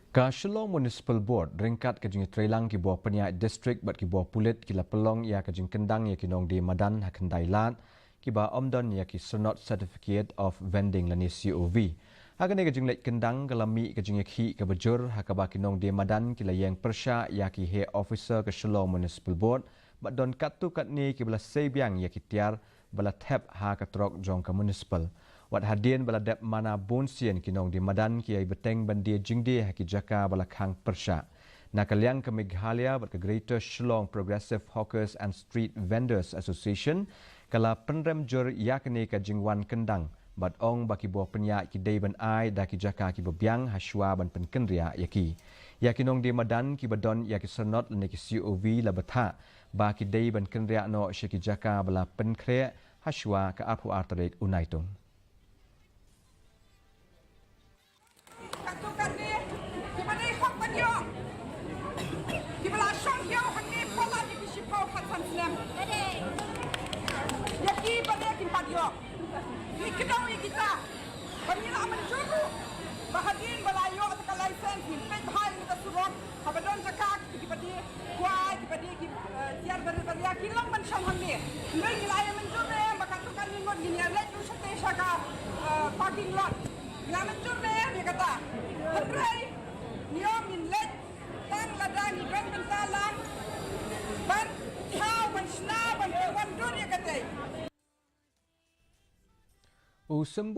Ka Shillong Municipal Board ringkat ke jing Trailang ki buah penyak district bat ki buah pulit ki la pelong ya ke jing Kyndang ya ki Nongdie Madan ha Khyndai lat ki ba omdon ya ki Sonot Certificate of Vending lani COV. Ha ke jing lek Kyndang ke lami ke jing ki ke bejur ha ka ba ki Nongdie Madan ki la yang persya ya ki head officer ke Shillong Municipal Board bat don katu kat ni ki bala sebiang ya ki tiar bala tap ha ka trok jong ke municipal. Wat hadien bala dep mana bonsian ki Nongdie Madan ki ai beteng bandia jingde ha ki jaka bala khang persya. Nakaliang ke Meghalaya bat ke Greater Shillong Progressive Hawkers and Street Vendors Association kala penrem jur yakni ke jingwan Kyndang bat ong baki buah penyak ki dei ban ai da ki jaka ki bebiang haswa ban penkenria yaki. Yaki Nongdie Madan ki badon yaki Sonot lene ki COV la batha ba ki dei ban kenria no sheki jaka bala penkre haswa ke apu artarik unaitung. Bahagin balayo at ka-license ni pay bahal ni kasurot habadon sa kak kipadi kuai kipadi tiar bariya kilang man siyang hamni ngai nilaya man jure makatukan ni ngon gini alay tu sa tesha ka parking lot ngaman jure ni kata hangray niyo min let tang ladang ni gan bentalang ban how ban sna ban dur ya kata